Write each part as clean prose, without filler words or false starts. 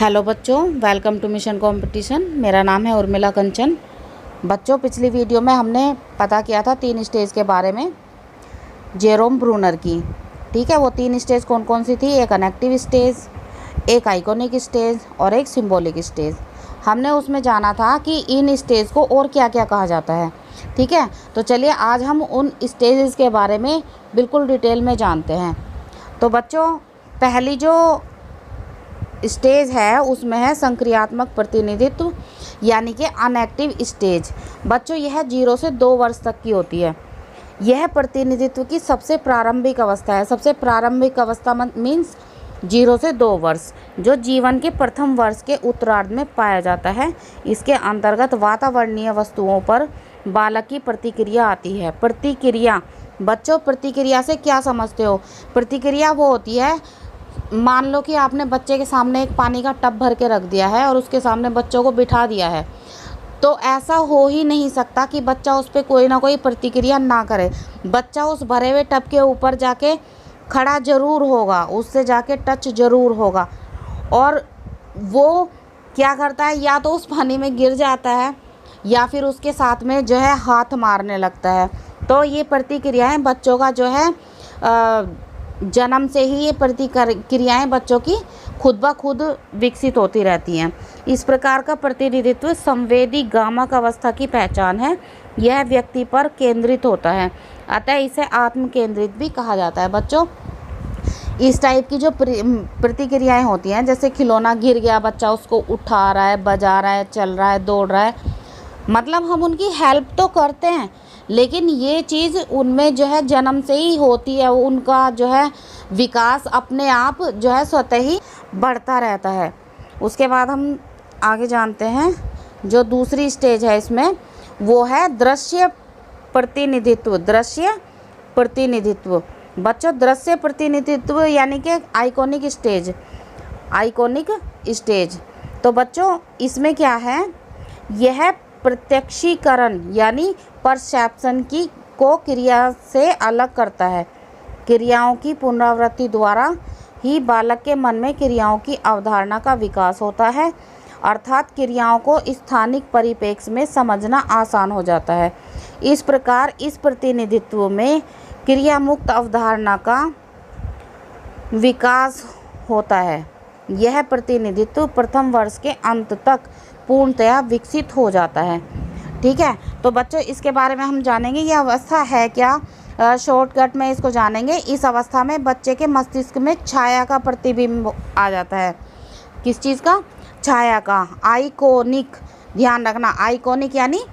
Hello बच्चों, welcome two mission competition. मेरा नाम है उर्मिला कंचन। बच्चों, पिछली वीडियो में हमने पता किया था 3 स्टेज के बारे में जेरोम ब्रूनर की। ठीक है, वो 3 स्टेज कौन कौन सी थी? एक कनेक्टिव स्टेज, एक आइकॉनिक स्टेज और एक सिंबॉलिक स्टेज। हमने उसमें जाना था कि इन स्टेज को और क्या क्या कहा जाता है। ठीक है, तो चलिए आज हम उन स्टेजेस के बारे में बिल्कुल डिटेल में जानते हैं। तो बच्चों, पहली जो स्टेज है उसमें है संक्रियात्मक प्रतिनिधित्व, यानी कि अनएक्टिव स्टेज। बच्चों, यह 0 से 2 वर्ष तक की होती है। यह प्रतिनिधित्व की सबसे प्रारंभिक अवस्था है। सबसे प्रारंभिक अवस्था मीन्स 0 से 2 वर्ष, जो जीवन के प्रथम वर्ष के उत्तरार्ध में पाया जाता है। इसके अंतर्गत वातावरणीय वस्तुओं पर बालक की प्रतिक्रिया आती है। प्रतिक्रिया बच्चों, प्रतिक्रिया से क्या समझते हो? प्रतिक्रिया वो होती है, मान लो कि आपने बच्चे के सामने एक पानी का टब भर के रख दिया है और उसके सामने बच्चों को बिठा दिया है, तो ऐसा हो ही नहीं सकता कि बच्चा उस पर कोई ना कोई प्रतिक्रिया ना करे। बच्चा उस भरे हुए टब के ऊपर जाके खड़ा ज़रूर होगा, उससे जाके टच ज़रूर होगा, और वो क्या करता है, या तो उस पानी में गिर जाता है या फिर उसके साथ में जो है हाथ मारने लगता है। तो ये प्रतिक्रियाएं बच्चों का जो है जन्म से ही ये प्रतिक्रियाएं बच्चों की खुद ब खुद विकसित होती रहती हैं। इस प्रकार का प्रतिनिधित्व संवेदी गामक अवस्था की पहचान है। यह व्यक्ति पर केंद्रित होता है, अतः इसे आत्म केंद्रित भी कहा जाता है। बच्चों, इस टाइप की जो प्रतिक्रियाएं होती हैं, जैसे खिलौना गिर गया, बच्चा उसको उठा रहा है, बजा रहा है, चल रहा है, दौड़ रहा है, मतलब हम उनकी हेल्प तो करते हैं, लेकिन ये चीज़ उनमें जो है जन्म से ही होती है। उनका जो है विकास अपने आप जो है स्वतः ही बढ़ता रहता है। उसके बाद हम आगे जानते हैं, जो दूसरी स्टेज है इसमें वो है दृश्य प्रतिनिधित्व। दृश्य प्रतिनिधित्व बच्चों, दृश्य प्रतिनिधित्व यानी कि आइकॉनिक स्टेज। आइकॉनिक स्टेज तो बच्चों इसमें क्या है, यह प्रत्यक्षीकरण यानी परसेप्शन की को क्रिया से अलग करता है। क्रियाओं की पुनरावृत्ति द्वारा ही बालक के मन में क्रियाओं की अवधारणा का विकास होता है, अर्थात क्रियाओं को स्थानिक परिप्रेक्ष्य में समझना आसान हो जाता है। इस प्रकार इस प्रतिनिधित्व में क्रिया मुक्त अवधारणा का विकास होता है। यह प्रतिनिधित्व प्रथम वर्ष के अंत तक पूर्णतया विकसित हो जाता है। ठीक है, तो बच्चों इसके बारे में हम जानेंगे ये अवस्था है क्या। शॉर्टकट में इसको जानेंगे। इस अवस्था में बच्चे के मस्तिष्क में छाया का प्रतिबिंब आ जाता है। किस चीज़ का? छाया का। आइकॉनिक, ध्यान रखना, आइकॉनिक यानी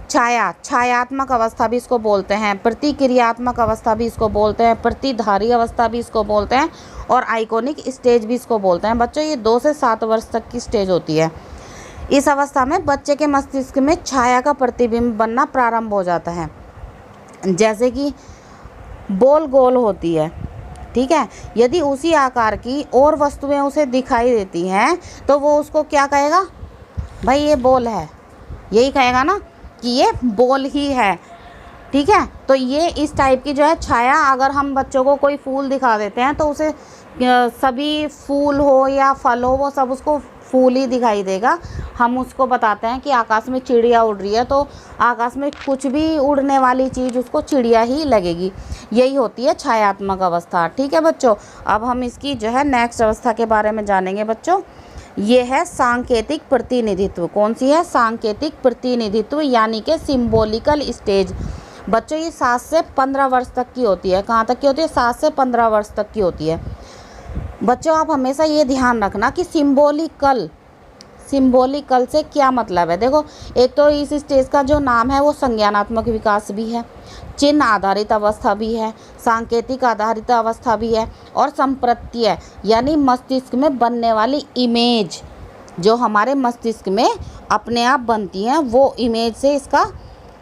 छाया, छायात्मक अवस्था भी इसको बोलते हैं, प्रतिक्रियात्मक अवस्था भी इसको बोलते हैं, प्रतिधारी अवस्था भी इसको बोलते हैं, और आइकॉनिक स्टेज भी इसको बोलते हैं। बच्चों, ये 2 से 7 वर्ष तक की स्टेज होती है। इस अवस्था में बच्चे के मस्तिष्क में छाया का प्रतिबिंब बनना प्रारंभ हो जाता है, जैसे कि बॉल गोल होती है। ठीक है, यदि उसी आकार की और वस्तुएं उसे दिखाई देती हैं तो वो उसको क्या कहेगा? भाई ये बॉल है, यही कहेगा ना कि ये बॉल ही है। ठीक है, तो ये इस टाइप की जो है छाया, अगर हम बच्चों को कोई फूल दिखा देते हैं तो उसे सभी फूल हो या फल हो, वो सब उसको फूल ही दिखाई देगा। हम उसको बताते हैं कि आकाश में चिड़िया उड़ रही है, तो आकाश में कुछ भी उड़ने वाली चीज़ उसको चिड़िया ही लगेगी। यही होती है छायात्मक अवस्था। ठीक है बच्चों, अब हम इसकी जो है नेक्स्ट अवस्था के बारे में जानेंगे। बच्चों, ये है सांकेतिक प्रतिनिधित्व। कौन सी है? सांकेतिक प्रतिनिधित्व यानी कि सिंबॉलिकल स्टेज। बच्चों, ये 7 से 15 वर्ष तक की होती है। कहाँ तक की होती है? 7 से 15 वर्ष तक की होती है। बच्चों, आप हमेशा ये ध्यान रखना कि सिंबॉलिकल से क्या मतलब है। देखो, एक तो इस स्टेज का जो नाम है वो संज्ञानात्मक विकास भी है, चिन्ह आधारित अवस्था भी है, सांकेतिक आधारित अवस्था भी है, और संप्रत्यय यानी मस्तिष्क में बनने वाली इमेज, जो हमारे मस्तिष्क में अपने आप बनती हैं, वो इमेज से इसका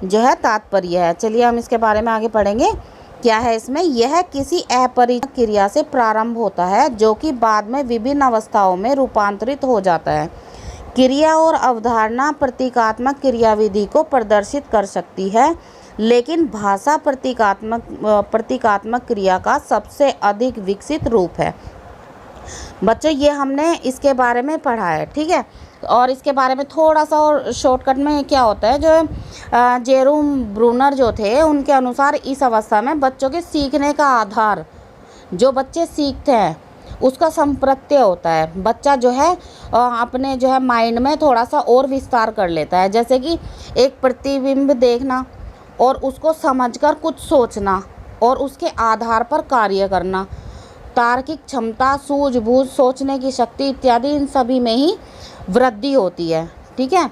जो है तात्पर्य है। चलिए हम इसके बारे में आगे पढ़ेंगे। क्या है इसमें? यह किसी अपरिचित क्रिया से प्रारंभ होता है जो कि बाद में विभिन्न अवस्थाओं में रूपांतरित हो जाता है। क्रिया और अवधारणा प्रतीकात्मक क्रियाविधि को प्रदर्शित कर सकती है, लेकिन भाषा प्रतीकात्मक क्रिया का सबसे अधिक विकसित रूप है। बच्चों ये हमने इसके बारे में पढ़ा है, ठीक है। और इसके बारे में थोड़ा सा और शॉर्टकट में क्या होता है, जो जेरोम ब्रूनर जो थे उनके अनुसार इस अवस्था में बच्चों के सीखने का आधार, जो बच्चे सीखते हैं उसका संप्रत्यय होता है। बच्चा जो है अपने जो है माइंड में थोड़ा सा और विस्तार कर लेता है, जैसे कि एक प्रतिबिंब देखना और उसको समझकर कुछ सोचना और उसके आधार पर कार्य करना, तार्किक क्षमता, सूझबूझ, सोचने की शक्ति इत्यादि, इन सभी में ही वृद्धि होती है, ठीक है।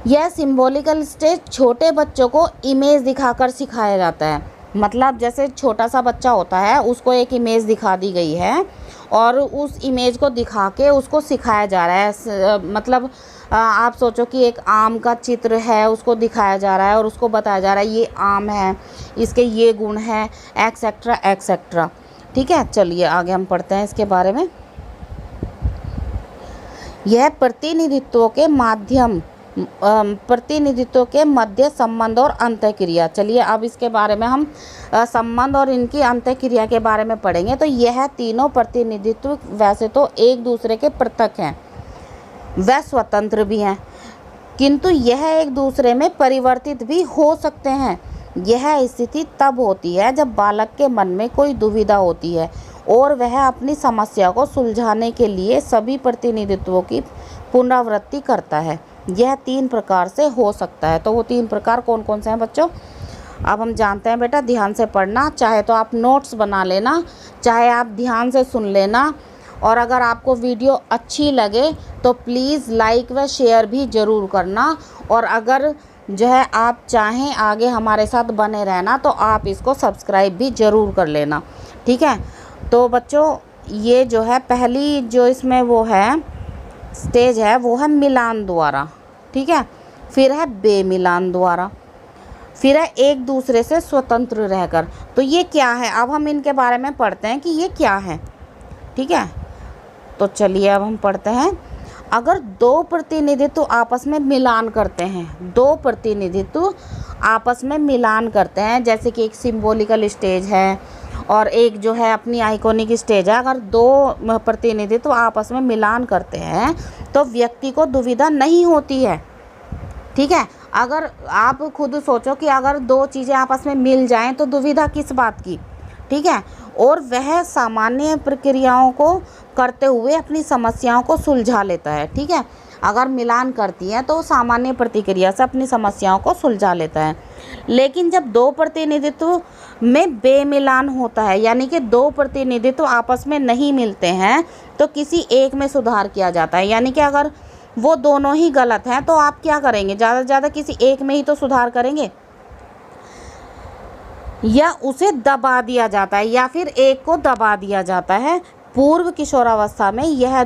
यह सिंबॉलिकल स्टेज छोटे बच्चों को इमेज दिखाकर सिखाया जाता है। मतलब जैसे छोटा सा बच्चा होता है, उसको एक इमेज दिखा दी गई है और उस इमेज को दिखा के उसको सिखाया जा रहा है। मतलब आप सोचो कि एक आम का चित्र है, उसको दिखाया जा रहा है और उसको बताया जा रहा है ये आम है, इसके ये गुण हैं, एक्सेट्रा एक्सेट्रा, ठीक है। चलिए आगे हम पढ़ते हैं इसके बारे में। यह प्रतिनिधित्व के मध्य संबंध और अंतःक्रिया। चलिए अब इसके बारे में हम संबंध और इनकी अंतःक्रिया के बारे में पढ़ेंगे। तो यह तीनों प्रतिनिधित्व वैसे तो एक दूसरे के पृथक हैं, व स्वतंत्र भी हैं, किंतु यह एक दूसरे में परिवर्तित भी हो सकते हैं। यह स्थिति तब होती है जब बालक के मन में कोई दुविधा होती है और वह अपनी समस्या को सुलझाने के लिए सभी प्रतिनिधित्वों की पुनरावृत्ति करता है। यह 3 प्रकार से हो सकता है। तो वो 3 प्रकार कौन कौन से हैं बच्चों, अब हम जानते हैं। बेटा ध्यान से पढ़ना, चाहे तो आप नोट्स बना लेना, चाहे आप ध्यान से सुन लेना। और अगर आपको वीडियो अच्छी लगे तो प्लीज़ लाइक व शेयर भी ज़रूर करना। और अगर जो है आप चाहें आगे हमारे साथ बने रहना तो आप इसको सब्सक्राइब भी ज़रूर कर लेना, ठीक है। तो बच्चों ये जो है पहली जो इसमें वो है स्टेज है वो है मिलान द्वारा, ठीक है। फिर है बेमिलान द्वारा, फिर है एक दूसरे से स्वतंत्र रहकर। तो ये क्या है, अब हम इनके बारे में पढ़ते हैं कि ये क्या है, ठीक है। तो चलिए अब हम पढ़ते हैं। अगर 2 प्रतिनिधित्व आपस में मिलान करते हैं, 2 प्रतिनिधित्व आपस में मिलान करते हैं, जैसे कि एक सिंबॉलिकल स्टेज है और एक जो है अपनी आइकॉनिक स्टेज है। अगर 2 प्रतिनिधित्व आपस में मिलान करते हैं तो व्यक्ति को दुविधा नहीं होती है, ठीक है। अगर आप खुद सोचो कि अगर 2 चीज़ें आपस में मिल जाएं तो दुविधा किस बात की, ठीक है। और वह सामान्य प्रक्रियाओं को करते हुए अपनी समस्याओं को सुलझा लेता है, ठीक है। अगर मिलान करती है तो सामान्य प्रतिक्रिया से अपनी समस्याओं को सुलझा लेता है। लेकिन जब 2 प्रतिनिधित्व में बेमिलान होता है, यानी कि 2 प्रतिनिधित्व आपस में नहीं मिलते हैं, तो किसी एक में सुधार किया जाता है। यानी कि अगर वो दोनों ही गलत हैं तो आप क्या करेंगे, ज़्यादा से ज़्यादा किसी एक में ही तो सुधार करेंगे, या उसे दबा दिया जाता है या फिर एक को दबा दिया जाता है। पूर्व किशोरावस्था में यह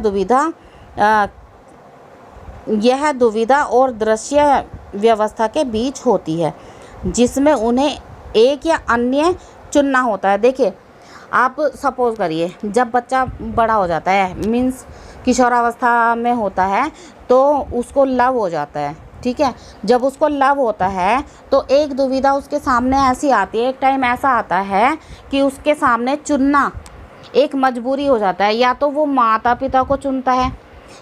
दुविधा और दृश्य व्यवस्था के बीच होती है, जिसमें उन्हें एक या अन्य चुनना होता है। देखिए आप सपोज़ करिए जब बच्चा बड़ा हो जाता है, मीन्स किशोरावस्था में होता है, तो उसको लव हो जाता है, ठीक है। जब उसको लव होता है तो एक दुविधा उसके सामने ऐसी आती है, एक टाइम ऐसा आता है कि उसके सामने चुनना एक मजबूरी हो जाता है। या तो वो माता पिता को चुनता है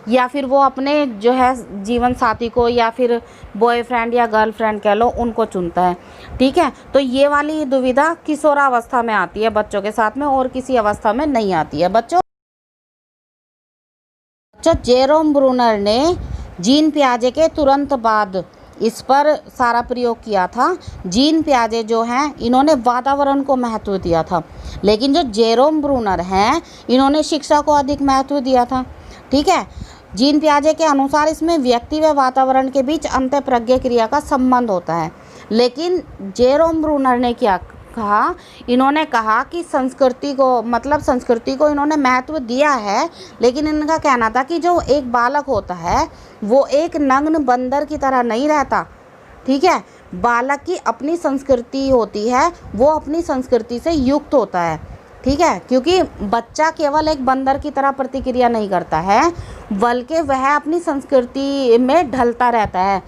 या फिर वो अपने जो है जीवन साथी को या फिर बॉयफ्रेंड या गर्लफ्रेंड कह लो, उनको चुनता है, ठीक है। तो ये वाली दुविधा किशोरावस्था में आती है बच्चों के साथ में, और किसी अवस्था में नहीं आती है। बच्चों जेरोम ब्रूनर ने जीन पियाजे के तुरंत बाद इस पर सारा प्रयोग किया था। जीन पियाजे जो हैं इन्होंने वातावरण को महत्व दिया था, लेकिन जो जेरोम ब्रूनर हैं इन्होंने शिक्षा को अधिक महत्व दिया था, ठीक है। जीन पियाजे के अनुसार इसमें व्यक्ति व वातावरण के बीच अंतःप्रज्ञा क्रिया का संबंध होता है। लेकिन जेरोम ब्रूनर ने क्या कहा, इन्होंने कहा कि संस्कृति को इन्होंने महत्व दिया है, लेकिन इनका कहना था कि जो एक बालक होता है वो एक नग्न बंदर की तरह नहीं रहता, ठीक है। बालक की अपनी संस्कृति होती है, वो अपनी संस्कृति से युक्त होता है, ठीक है। क्योंकि बच्चा केवल एक बंदर की तरह प्रतिक्रिया नहीं करता है, बल्कि वह अपनी संस्कृति में ढलता रहता है।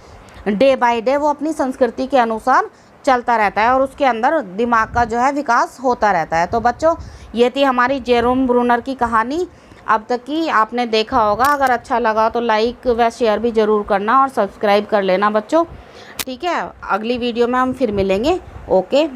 डे बाय डे वो अपनी संस्कृति के अनुसार चलता रहता है और उसके अंदर दिमाग का जो है विकास होता रहता है। तो बच्चों ये थी हमारी जेरोम ब्रूनर की कहानी। अब तक की आपने देखा होगा। अगर अच्छा लगा तो लाइक व शेयर भी ज़रूर करना और सब्सक्राइब कर लेना बच्चों। ठीक है, अगली वीडियो में हम फिर मिलेंगे। ओके।